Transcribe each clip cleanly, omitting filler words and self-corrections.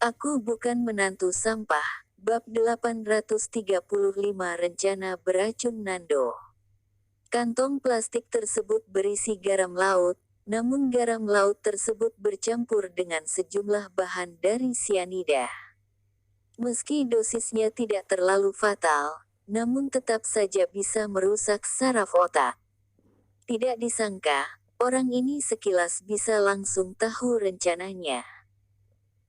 Aku bukan menantu sampah. Bab 835 Rencana Beracun Nando. Kantong plastik tersebut berisi garam laut, namun garam laut tersebut bercampur dengan sejumlah bahan dari sianida. Meski dosisnya tidak terlalu fatal, namun tetap saja bisa merusak saraf otak. Tidak disangka, orang ini sekilas bisa langsung tahu rencananya.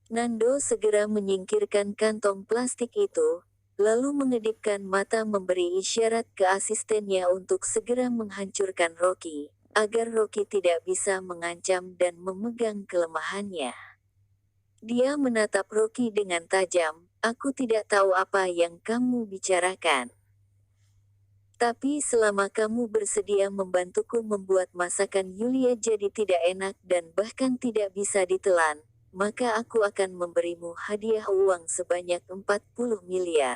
Nando segera menyingkirkan kantong plastik itu, lalu mengedipkan mata memberi isyarat ke asistennya untuk segera menghancurkan Rocky, agar Rocky tidak bisa mengancam dan memegang kelemahannya. Dia menatap Rocky dengan tajam, "Aku tidak tahu apa yang kamu bicarakan. Tapi selama kamu bersedia membantuku membuat masakan Yulia jadi tidak enak dan bahkan tidak bisa ditelan, maka aku akan memberimu hadiah uang sebanyak 40 miliar.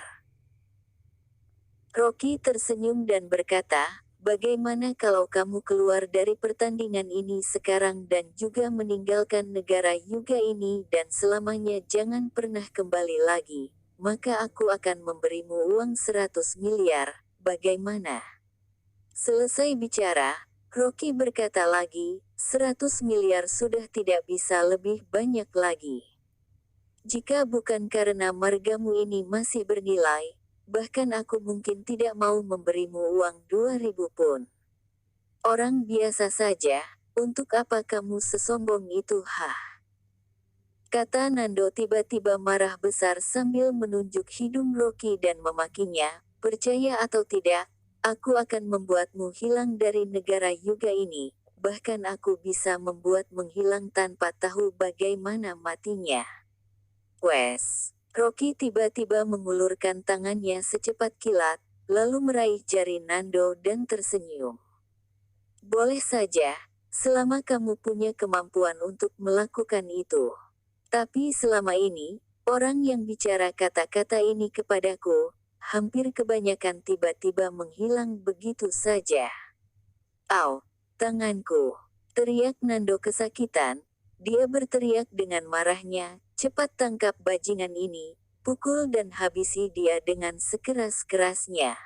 Rocky tersenyum dan berkata, "Bagaimana kalau kamu keluar dari pertandingan ini sekarang dan juga meninggalkan negara Yuga ini dan selamanya jangan pernah kembali lagi, maka aku akan memberimu uang 100 miliar, bagaimana?" Selesai bicara, Rocky berkata lagi, 100 miliar sudah tidak bisa lebih banyak lagi. Jika bukan karena margamu ini masih bernilai, bahkan aku mungkin tidak mau memberimu uang 2000 pun. Orang biasa saja, untuk apa kamu sesombong itu Kata Nando tiba-tiba marah besar sambil menunjuk hidung Rocky dan memakinya, "Percaya atau tidak, aku akan membuatmu hilang dari negara Yuga ini, bahkan aku bisa membuat menghilang tanpa tahu bagaimana matinya." Wes. Rocky tiba-tiba mengulurkan tangannya secepat kilat, lalu meraih jari Nando dan tersenyum. "Boleh saja, selama kamu punya kemampuan untuk melakukan itu. Tapi selama ini, orang yang bicara kata-kata ini kepadaku, hampir kebanyakan tiba-tiba menghilang begitu saja." "Au, tanganku!" teriak Nando kesakitan. Dia berteriak dengan marahnya, "Cepat tangkap bajingan ini, pukul dan habisi dia dengan sekeras-kerasnya."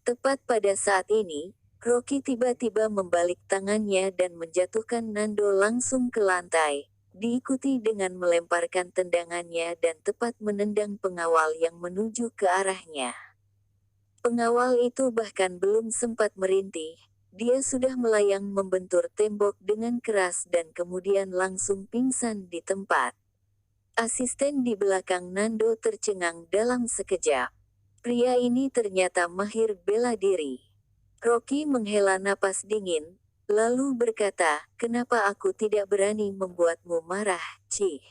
Tepat pada saat ini, Rocky tiba-tiba membalik tangannya dan menjatuhkan Nando langsung ke lantai, diikuti dengan melemparkan tendangannya dan tepat menendang pengawal yang menuju ke arahnya. Pengawal itu bahkan belum sempat merintih, dia sudah melayang membentur tembok dengan keras dan kemudian langsung pingsan di tempat. Asisten di belakang Nando tercengang dalam sekejap. Pria ini ternyata mahir bela diri. Rocky menghela napas dingin, lalu berkata, "Kenapa aku tidak berani membuatmu marah, Cih?"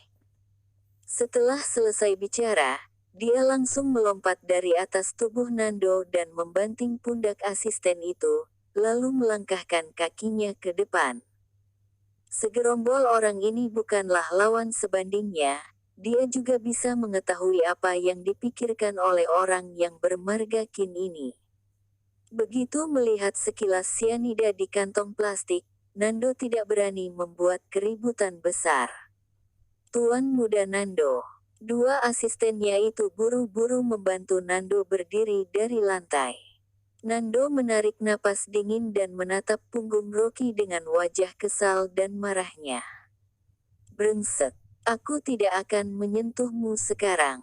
Setelah selesai bicara, dia langsung melompat dari atas tubuh Nando dan membanting pundak asisten itu, lalu melangkahkan kakinya ke depan. Segerombol orang ini bukanlah lawan sebandingnya, dia juga bisa mengetahui apa yang dipikirkan oleh orang yang bermarga kin ini. Begitu melihat sekilas sianida di kantong plastik, Nando tidak berani membuat keributan besar. "Tuan Muda Nando." Dua asistennya itu buru-buru membantu Nando berdiri dari lantai. Nando menarik napas dingin dan menatap punggung Rocky dengan wajah kesal dan marahnya. "Brengsek, aku tidak akan menyentuhmu sekarang.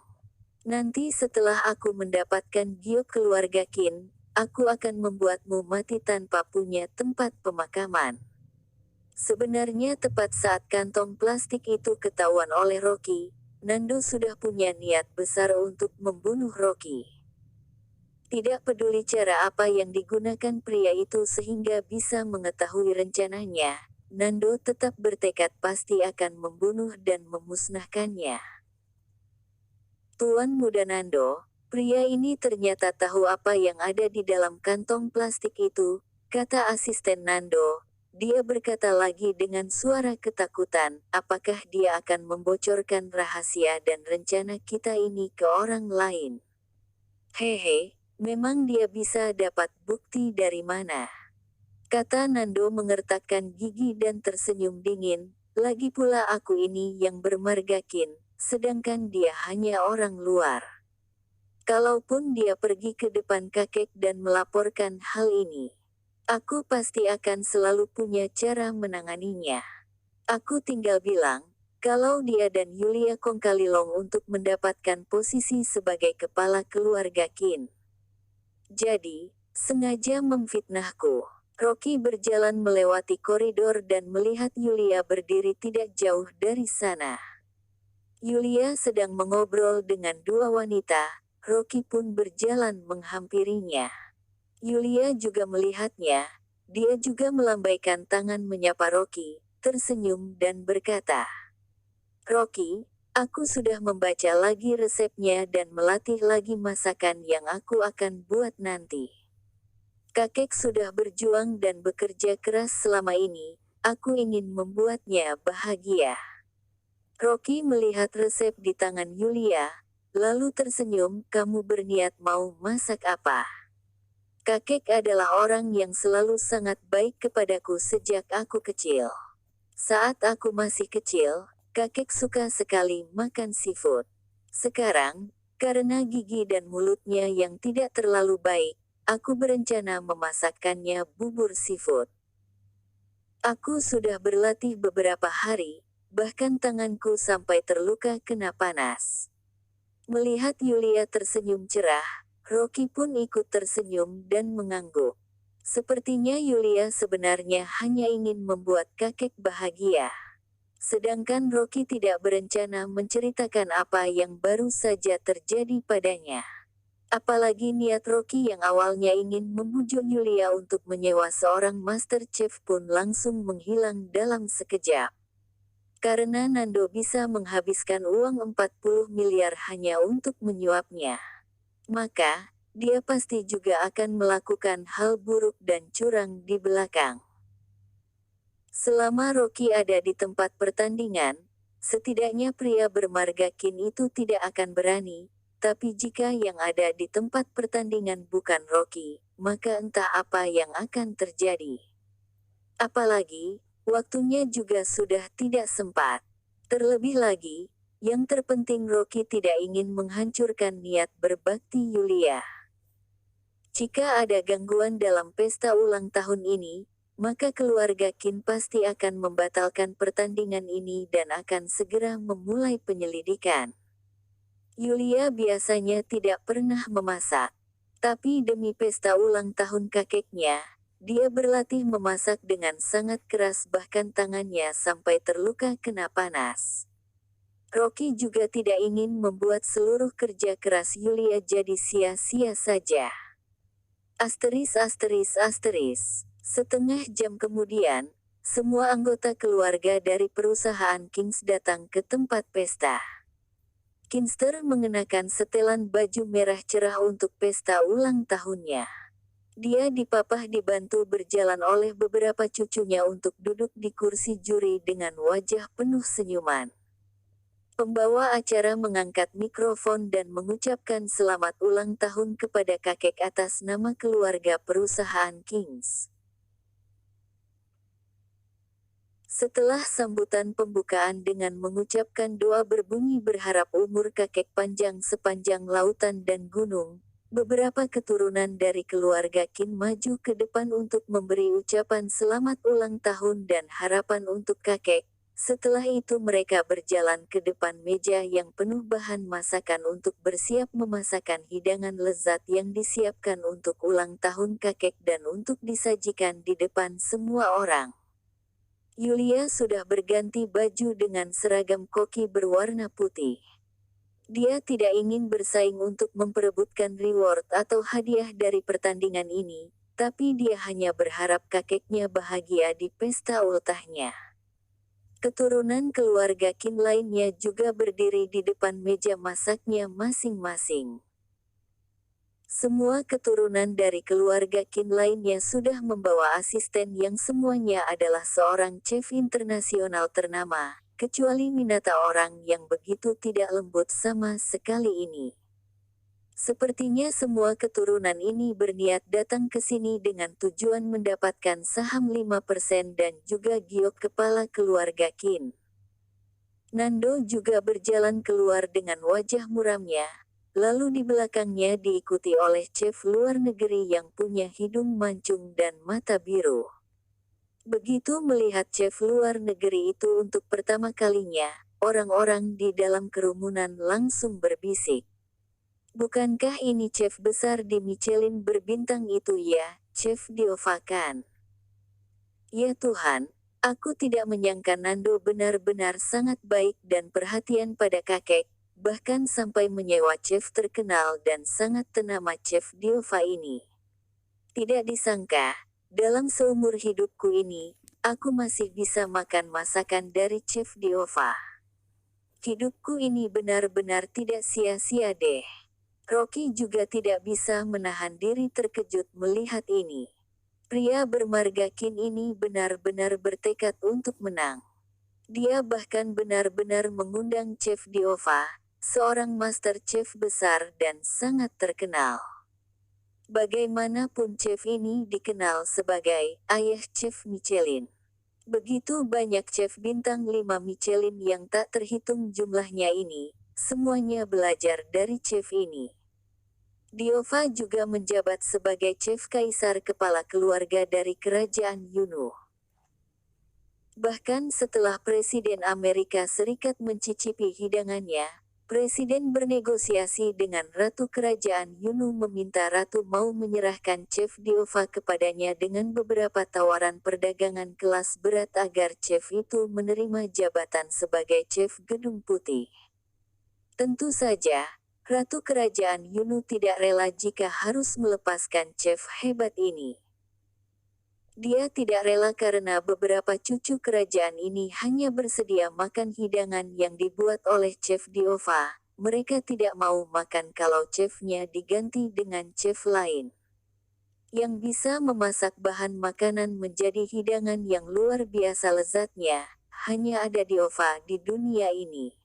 Nanti setelah aku mendapatkan giok keluarga Kin, aku akan membuatmu mati tanpa punya tempat pemakaman." Sebenarnya tepat saat kantong plastik itu ketahuan oleh Rocky, Nando sudah punya niat besar untuk membunuh Rocky. Tidak peduli cara apa yang digunakan pria itu sehingga bisa mengetahui rencananya, Nando tetap bertekad pasti akan membunuh dan memusnahkannya. "Tuan Muda Nando, pria ini ternyata tahu apa yang ada di dalam kantong plastik itu," kata asisten Nando. Dia berkata lagi dengan suara ketakutan, "Apakah dia akan membocorkan rahasia dan rencana kita ini ke orang lain? Hehe, memang dia bisa dapat bukti dari mana?" Kata Nando mengertakkan gigi dan tersenyum dingin, "Lagi pula aku ini yang bermarga kin, sedangkan dia hanya orang luar. Kalaupun dia pergi ke depan kakek dan melaporkan hal ini, aku pasti akan selalu punya cara menanganinya. Aku tinggal bilang, kalau dia dan Yulia Kongkalilong untuk mendapatkan posisi sebagai kepala keluarga Qin. Jadi, sengaja memfitnahku. Rocky berjalan melewati koridor dan melihat Yulia berdiri tidak jauh dari sana. Yulia sedang mengobrol dengan dua wanita, Rocky pun berjalan menghampirinya. Yulia juga melihatnya, dia juga melambaikan tangan menyapa Rocky, tersenyum dan berkata, "Rocky, aku sudah membaca lagi resepnya dan melatih lagi masakan yang aku akan buat nanti. Kakek sudah berjuang dan bekerja keras selama ini, aku ingin membuatnya bahagia." Rocky melihat resep di tangan Yulia, lalu tersenyum, "Kamu berniat mau masak apa?" "Kakek adalah orang yang selalu sangat baik kepadaku sejak aku kecil. Saat aku masih kecil, kakek suka sekali makan seafood. Sekarang, karena gigi dan mulutnya yang tidak terlalu baik, aku berencana memasakkannya bubur seafood. Aku sudah berlatih beberapa hari, bahkan tanganku sampai terluka kena panas." Melihat Yulia tersenyum cerah, Rocky pun ikut tersenyum dan mengangguk. Sepertinya Yulia sebenarnya hanya ingin membuat kakek bahagia. Sedangkan Rocky tidak berencana menceritakan apa yang baru saja terjadi padanya. Apalagi niat Rocky yang awalnya ingin membujuk Yulia untuk menyewa seorang master chef pun langsung menghilang dalam sekejap. Karena Nando bisa menghabiskan uang 40 miliar hanya untuk menyuapnya, maka, dia pasti juga akan melakukan hal buruk dan curang di belakang. Selama Rocky ada di tempat pertandingan, setidaknya pria bermarga Qin itu tidak akan berani, tapi jika yang ada di tempat pertandingan bukan Rocky, maka entah apa yang akan terjadi. Apalagi, waktunya juga sudah tidak sempat. Terlebih lagi, yang terpenting Rocky tidak ingin menghancurkan niat berbakti Yulia. Jika ada gangguan dalam pesta ulang tahun ini, maka keluarga Qin pasti akan membatalkan pertandingan ini dan akan segera memulai penyelidikan. Yulia biasanya tidak pernah memasak, tapi demi pesta ulang tahun kakeknya, dia berlatih memasak dengan sangat keras bahkan tangannya sampai terluka kena panas. Rocky juga tidak ingin membuat seluruh kerja keras Yulia jadi sia-sia saja. Setengah jam kemudian, semua anggota keluarga dari perusahaan Kings datang ke tempat pesta. Kinster mengenakan setelan baju merah cerah untuk pesta ulang tahunnya. Dia dipapah dibantu berjalan oleh beberapa cucunya untuk duduk di kursi juri dengan wajah penuh senyuman. Pembawa acara mengangkat mikrofon dan mengucapkan selamat ulang tahun kepada kakek atas nama keluarga perusahaan Kings. Setelah sambutan pembukaan dengan mengucapkan doa berbunyi berharap umur kakek panjang sepanjang lautan dan gunung, beberapa keturunan dari keluarga Qin maju ke depan untuk memberi ucapan selamat ulang tahun dan harapan untuk kakek. Setelah itu mereka berjalan ke depan meja yang penuh bahan masakan untuk bersiap memasakkan hidangan lezat yang disiapkan untuk ulang tahun kakek dan untuk disajikan di depan semua orang. Yulia sudah berganti baju dengan seragam koki berwarna putih. Dia tidak ingin bersaing untuk memperebutkan reward atau hadiah dari pertandingan ini, tapi dia hanya berharap kakeknya bahagia di pesta ultahnya. Keturunan keluarga Qin lainnya juga berdiri di depan meja masaknya masing-masing. Semua keturunan dari keluarga Qin lainnya sudah membawa asisten yang semuanya adalah seorang chef internasional ternama, kecuali Minata orang yang begitu tidak lembut sama sekali ini. Sepertinya semua keturunan ini berniat datang ke sini dengan tujuan mendapatkan saham 5% dan juga giok kepala keluarga Qin. Nando juga berjalan keluar dengan wajah muramnya, lalu di belakangnya diikuti oleh chef luar negeri yang punya hidung mancung dan mata biru. Begitu melihat chef luar negeri itu untuk pertama kalinya, orang-orang di dalam kerumunan langsung berbisik. Bukankah ini chef besar di Michelin berbintang itu ya, Chef Diova kan? Ya Tuhan, aku tidak menyangka Nando benar-benar sangat baik dan perhatian pada kakek, bahkan sampai menyewa chef terkenal dan sangat ternama Chef Diova ini. Tidak disangka, dalam seumur hidupku ini, aku masih bisa makan masakan dari Chef Diova. Hidupku ini benar-benar tidak sia-sia deh. Rocky juga tidak bisa menahan diri terkejut melihat ini. Pria bermarga Qin ini benar-benar bertekad untuk menang. Dia bahkan benar-benar mengundang Chef Diova, seorang master chef besar dan sangat terkenal. Bagaimanapun chef ini dikenal sebagai ayah chef Michelin. Begitu banyak chef bintang 5 Michelin yang tak terhitung jumlahnya ini, semuanya belajar dari chef ini. Diova juga menjabat sebagai chef kaisar kepala keluarga dari kerajaan Yunus. Bahkan setelah Presiden Amerika Serikat mencicipi hidangannya, Presiden bernegosiasi dengan Ratu Kerajaan Yunus meminta Ratu mau menyerahkan Chef Diova kepadanya dengan beberapa tawaran perdagangan kelas berat agar chef itu menerima jabatan sebagai chef Gedung Putih. Tentu saja, Ratu Kerajaan Yunus tidak rela jika harus melepaskan chef hebat ini. Dia tidak rela karena beberapa cucu kerajaan ini hanya bersedia makan hidangan yang dibuat oleh Chef Diova. Mereka tidak mau makan kalau chefnya diganti dengan chef lain. Yang bisa memasak bahan makanan menjadi hidangan yang luar biasa lezatnya, hanya ada Diova di dunia ini.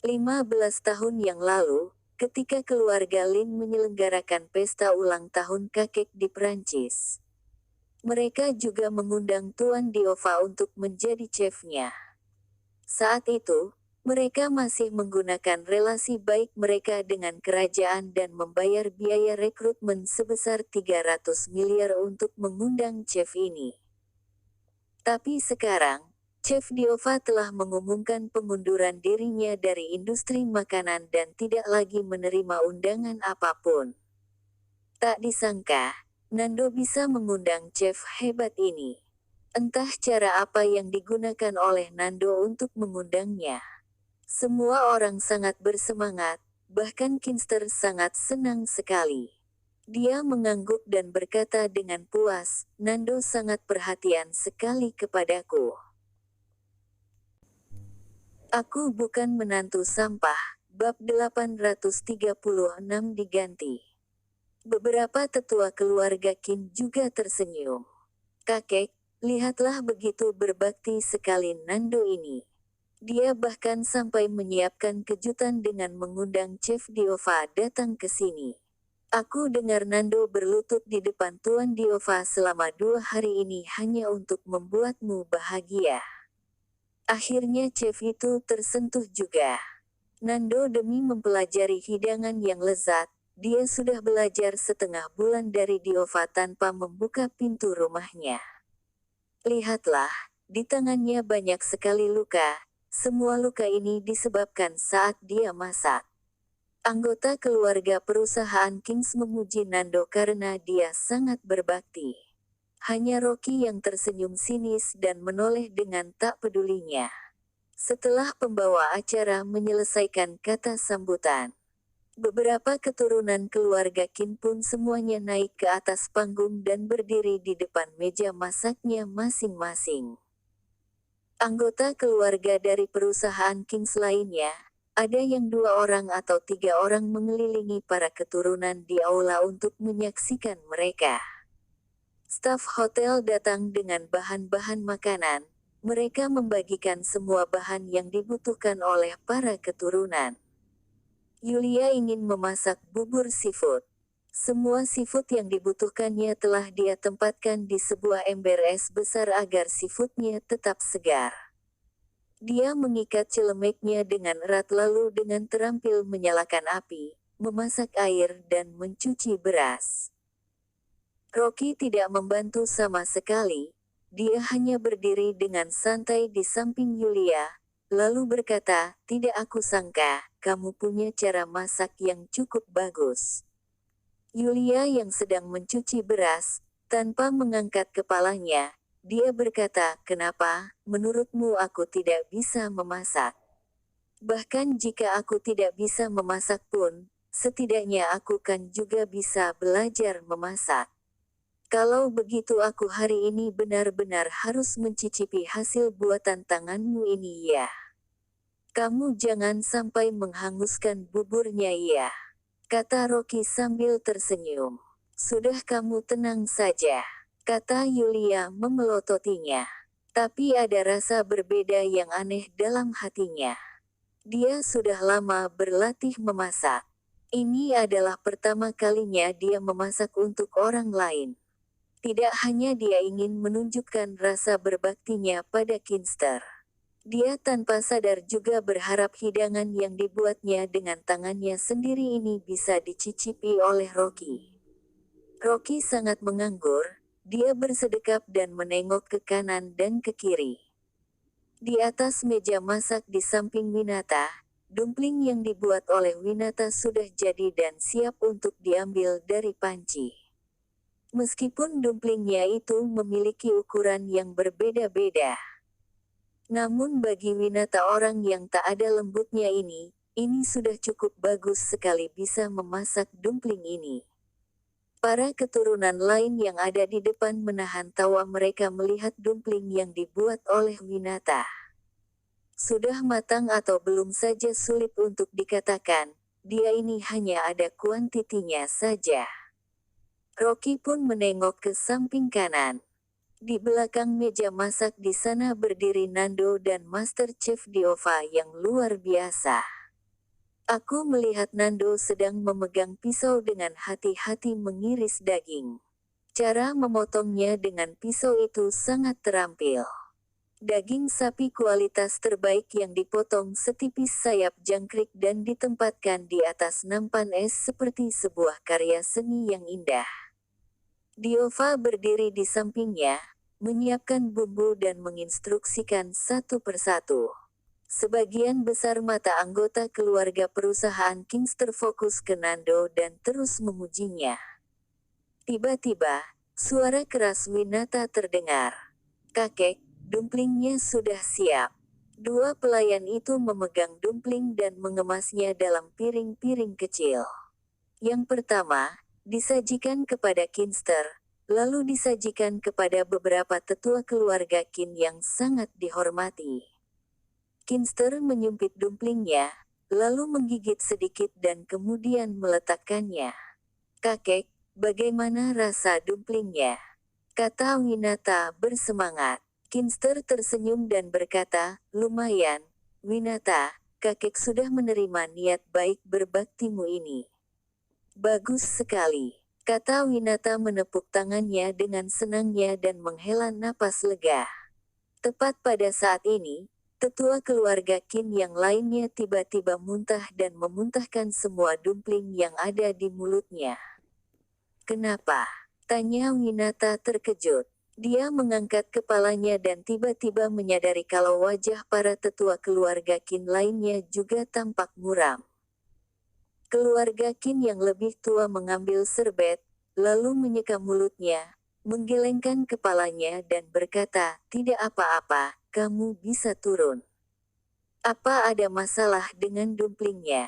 15 tahun yang lalu, ketika keluarga Lin menyelenggarakan pesta ulang tahun kakek di Prancis. Mereka juga mengundang Tuan Diova untuk menjadi chefnya. Saat itu, mereka masih menggunakan relasi baik mereka dengan kerajaan dan membayar biaya rekrutmen sebesar 300 miliar untuk mengundang chef ini. Tapi sekarang, Chef Diova telah mengumumkan pengunduran dirinya dari industri makanan dan tidak lagi menerima undangan apapun. Tak disangka, Nando bisa mengundang chef hebat ini. Entah cara apa yang digunakan oleh Nando untuk mengundangnya. Semua orang sangat bersemangat, bahkan Kinster sangat senang sekali. Dia mengangguk dan berkata dengan puas, Nando sangat perhatian sekali kepadaku. Aku bukan menantu sampah, bab 836 diganti. Beberapa tetua keluarga Qin juga tersenyum. Kakek, lihatlah begitu berbakti sekali Nando ini. Dia bahkan sampai menyiapkan kejutan dengan mengundang Chef Diova datang ke sini. Aku dengar Nando berlutut di depan Tuan Diova selama 2 hari ini hanya untuk membuatmu bahagia. Akhirnya chef itu tersentuh juga. Nando demi mempelajari hidangan yang lezat, dia sudah belajar setengah bulan dari Diova tanpa membuka pintu rumahnya. Lihatlah, di tangannya banyak sekali luka. Semua luka ini disebabkan saat dia masak. Anggota keluarga perusahaan Kings memuji Nando karena dia sangat berbakti. Hanya Rocky yang tersenyum sinis dan menoleh dengan tak pedulinya. Setelah pembawa acara menyelesaikan kata sambutan, beberapa keturunan keluarga Qin pun semuanya naik ke atas panggung dan berdiri di depan meja masaknya masing-masing. Anggota keluarga dari perusahaan Kings lainnya, ada yang 2 orang atau 3 orang mengelilingi para keturunan di aula untuk menyaksikan mereka. Staf hotel datang dengan bahan-bahan makanan. Mereka membagikan semua bahan yang dibutuhkan oleh para keturunan. Yulia ingin memasak bubur seafood. Semua seafood yang dibutuhkannya telah dia tempatkan di sebuah ember es besar agar seafoodnya tetap segar. Dia mengikat celemeknya dengan erat lalu dengan terampil menyalakan api, memasak air dan mencuci beras. Rocky tidak membantu sama sekali. Dia hanya berdiri dengan santai di samping Yulia, lalu berkata, "Tidak, aku sangka, kamu punya cara masak yang cukup bagus." Yulia yang sedang mencuci beras, tanpa mengangkat kepalanya, dia berkata, "Kenapa, menurutmu aku tidak bisa memasak? Bahkan jika aku tidak bisa memasak pun, setidaknya aku kan juga bisa belajar memasak. Kalau begitu aku hari ini benar-benar harus mencicipi hasil buatan tanganmu ini ya. Kamu jangan sampai menghanguskan buburnya ya," kata Rocky sambil tersenyum. "Sudah, kamu tenang saja," kata Yulia memelototinya. Tapi ada rasa berbeda yang aneh dalam hatinya. Dia sudah lama berlatih memasak. Ini adalah pertama kalinya dia memasak untuk orang lain. Tidak hanya dia ingin menunjukkan rasa berbaktinya pada Kinster. Dia tanpa sadar juga berharap hidangan yang dibuatnya dengan tangannya sendiri ini bisa dicicipi oleh Rocky. Rocky sangat menganggur, dia bersedekap dan menengok ke kanan dan ke kiri. Di atas meja masak di samping Winata, dumpling yang dibuat oleh Winata sudah jadi dan siap untuk diambil dari panci. Meskipun dumplingnya itu memiliki ukuran yang berbeda-beda. Namun bagi Winata orang yang tak ada lembutnya ini sudah cukup bagus sekali bisa memasak dumpling ini. Para keturunan lain yang ada di depan menahan tawa mereka melihat dumpling yang dibuat oleh Winata. Sudah matang atau belum saja sulit untuk dikatakan, dia ini hanya ada kuantitinya saja. Rocky pun menengok ke samping kanan. Di belakang meja masak di sana berdiri Nando dan Master Chef Diova yang luar biasa. Aku melihat Nando sedang memegang pisau dengan hati-hati mengiris daging. Cara memotongnya dengan pisau itu sangat terampil. Daging sapi kualitas terbaik yang dipotong setipis sayap jangkrik dan ditempatkan di atas nampan es seperti sebuah karya seni yang indah. Diova berdiri di sampingnya, menyiapkan bumbu dan menginstruksikan satu persatu. Sebagian besar mata anggota keluarga perusahaan Kingster fokus ke Nando dan terus memujinya. Tiba-tiba, suara keras Winata terdengar. "Kakek, dumplingnya sudah siap." Dua pelayan itu memegang dumpling dan mengemasnya dalam piring-piring kecil. Yang pertama, disajikan kepada Kinster, lalu disajikan kepada beberapa tetua keluarga Kin yang sangat dihormati. Kinster menyumpit dumplingnya, lalu menggigit sedikit dan kemudian meletakkannya. "Kakek, bagaimana rasa dumplingnya?" kata Winata bersemangat. Kinster tersenyum dan berkata, "Lumayan, Winata, kakek sudah menerima niat baik berbaktimu ini." "Bagus sekali," kata Winata menepuk tangannya dengan senangnya dan menghela napas lega. Tepat pada saat ini, tetua keluarga Qin yang lainnya tiba-tiba muntah dan memuntahkan semua dumpling yang ada di mulutnya. "Kenapa?" tanya Winata terkejut. Dia mengangkat kepalanya dan tiba-tiba menyadari kalau wajah para tetua keluarga Qin lainnya juga tampak muram. Keluarga Qin yang lebih tua mengambil serbet, lalu menyeka mulutnya, menggelengkan kepalanya dan berkata, "Tidak apa-apa, kamu bisa turun." "Apa ada masalah dengan dumplingnya?"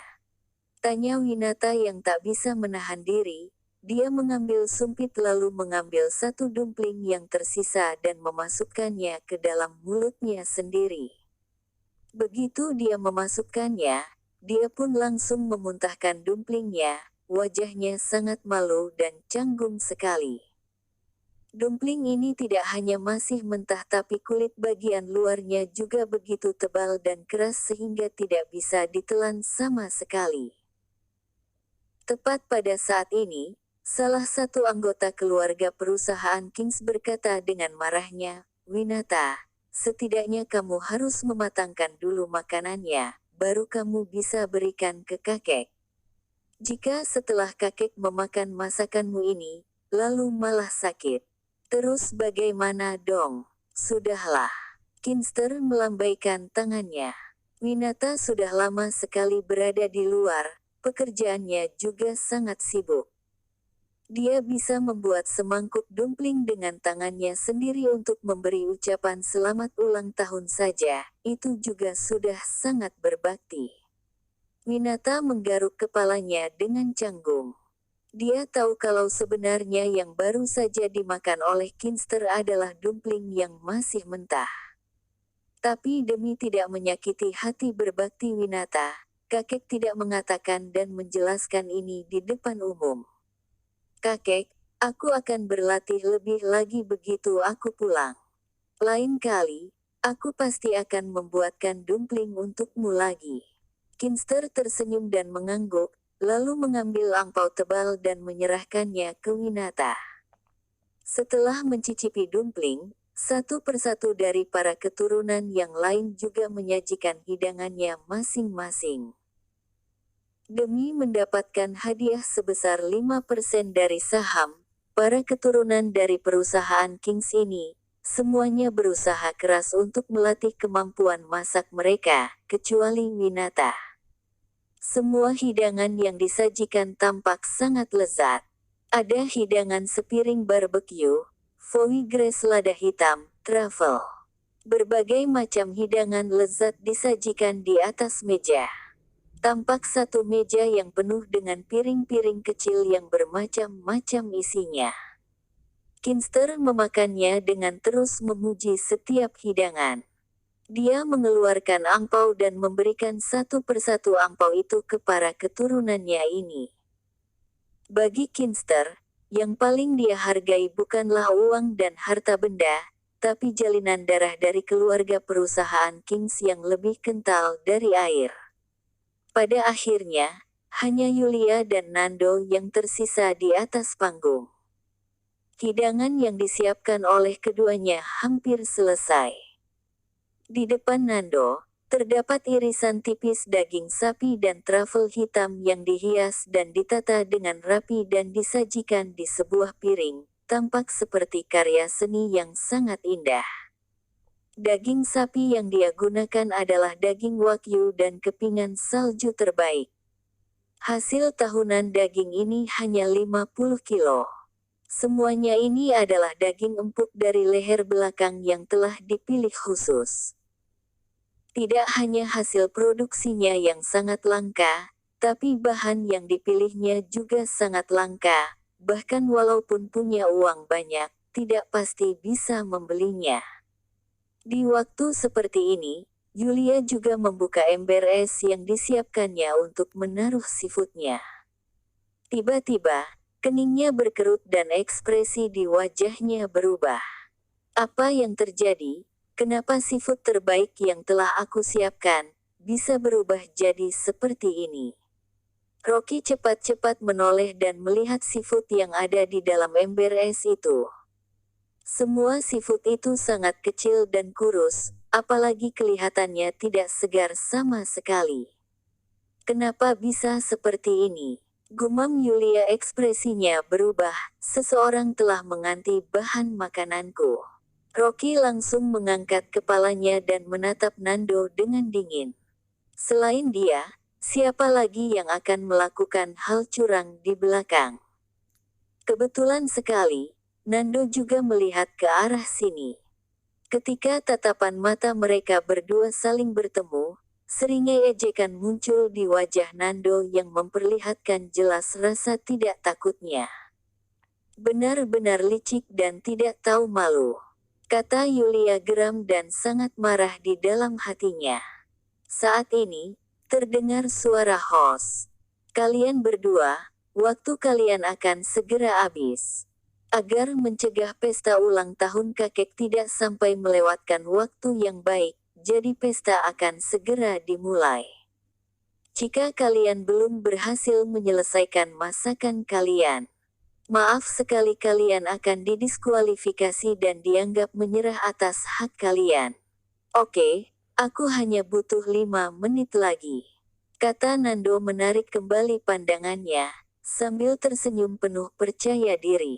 tanya Winata yang tak bisa menahan diri. Dia mengambil sumpit lalu mengambil satu dumpling yang tersisa dan memasukkannya ke dalam mulutnya sendiri. Begitu dia memasukkannya, dia pun langsung memuntahkan dumplingnya, wajahnya sangat malu dan canggung sekali. Dumpling ini tidak hanya masih mentah tapi kulit bagian luarnya juga begitu tebal dan keras sehingga tidak bisa ditelan sama sekali. Tepat pada saat ini, salah satu anggota keluarga perusahaan Kings berkata dengan marahnya, "Winata, Setidaknya kamu harus mematangkan dulu makanannya, baru kamu bisa berikan ke kakek. Jika setelah kakek memakan masakanmu ini, lalu malah sakit. Terus bagaimana dong? Sudahlah. Kinster melambaikan tangannya. Winata sudah lama sekali berada di luar, pekerjaannya juga sangat sibuk. Dia bisa membuat semangkuk dumpling dengan tangannya sendiri untuk memberi ucapan selamat ulang tahun saja, itu juga sudah sangat berbakti. Winata menggaruk kepalanya dengan canggung. Dia tahu kalau sebenarnya yang baru saja dimakan oleh Kinster adalah dumpling yang masih mentah. Tapi demi tidak menyakiti hati berbakti Winata, kakek tidak mengatakan dan menjelaskan ini di depan umum. Kakek, aku akan berlatih lebih lagi begitu aku pulang. Lain kali, aku pasti akan membuatkan dumpling untukmu lagi. Kinster tersenyum dan mengangguk, lalu mengambil angpau tebal dan menyerahkannya ke Winata. Setelah mencicipi dumpling, satu persatu dari para keturunan yang lain juga menyajikan hidangannya masing-masing. Demi mendapatkan hadiah sebesar 5% dari saham, para keturunan dari perusahaan Kings ini, semuanya berusaha keras untuk melatih kemampuan masak mereka, kecuali Winata. Semua hidangan yang disajikan tampak sangat lezat. Ada hidangan sepiring barbecue, foie gras lada hitam, truffle. Berbagai macam hidangan lezat disajikan di atas meja. Tampak satu meja yang penuh dengan piring-piring kecil yang bermacam-macam isinya. Kinster memakannya dengan terus memuji setiap hidangan. Dia mengeluarkan angpau dan memberikan satu persatu angpau itu ke para keturunannya ini. Bagi Kinster, yang paling dia hargai bukanlah uang dan harta benda, tapi jalinan darah dari keluarga perusahaan Kings yang lebih kental dari air. Pada akhirnya, hanya Yulia dan Nando yang tersisa di atas panggung. Hidangan yang disiapkan oleh keduanya hampir selesai. Di depan Nando, terdapat irisan tipis daging sapi dan truffle hitam yang dihias dan ditata dengan rapi dan disajikan di sebuah piring, tampak seperti karya seni yang sangat indah. Daging sapi yang dia gunakan adalah daging wagyu dan kepingan salju terbaik. Hasil tahunan daging ini hanya 50 kilo. Semuanya ini adalah daging empuk dari leher belakang yang telah dipilih khusus. Tidak hanya hasil produksinya yang sangat langka, tapi bahan yang dipilihnya juga sangat langka, bahkan walaupun punya uang banyak, tidak pasti bisa membelinya. Di waktu seperti ini, Yulia juga membuka ember es yang disiapkannya untuk menaruh seafoodnya. Tiba-tiba, keningnya berkerut dan ekspresi di wajahnya berubah. Apa yang terjadi? Kenapa seafood terbaik yang telah aku siapkan, bisa berubah jadi seperti ini? Rocky cepat-cepat menoleh dan melihat seafood yang ada di dalam ember es itu. Semua seafood itu sangat kecil dan kurus, apalagi kelihatannya tidak segar sama sekali. Kenapa bisa seperti ini? Gumam Yulia, ekspresinya berubah, seseorang telah mengganti bahan makananku. Rocky langsung mengangkat kepalanya dan menatap Nando dengan dingin. Selain dia, siapa lagi yang akan melakukan hal curang di belakang? Kebetulan sekali, Nando juga melihat ke arah sini. Ketika tatapan mata mereka berdua saling bertemu, seringai ejekan muncul di wajah Nando yang memperlihatkan jelas rasa tidak takutnya. Benar-benar licik dan tidak tahu malu, kata Yulia geram dan sangat marah di dalam hatinya. Saat ini, terdengar suara host. Kalian berdua, waktu kalian akan segera habis. Agar mencegah pesta ulang tahun kakek tidak sampai melewatkan waktu yang baik, jadi pesta akan segera dimulai. Jika kalian belum berhasil menyelesaikan masakan kalian, maaf sekali kalian akan didiskualifikasi dan dianggap menyerah atas hak kalian. Oke, aku hanya butuh 5 menit lagi. Kata Nando menarik kembali pandangannya, sambil tersenyum penuh percaya diri.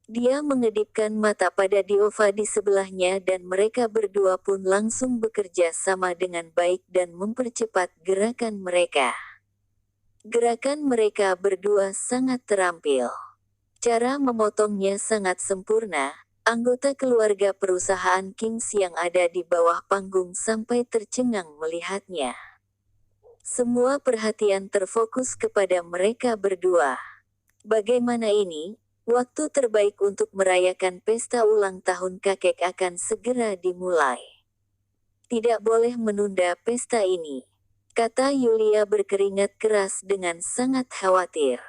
Dia mengedipkan mata pada Diova di sebelahnya dan mereka berdua pun langsung bekerja sama dengan baik dan mempercepat gerakan mereka. Gerakan mereka berdua sangat terampil. Cara memotongnya sangat sempurna. Anggota keluarga perusahaan Kings yang ada di bawah panggung sampai tercengang melihatnya. Semua perhatian terfokus kepada mereka berdua. Bagaimana ini? Waktu terbaik untuk merayakan pesta ulang tahun kakek akan segera dimulai. Tidak boleh menunda pesta ini, kata Yulia berkeringat keras dengan sangat khawatir.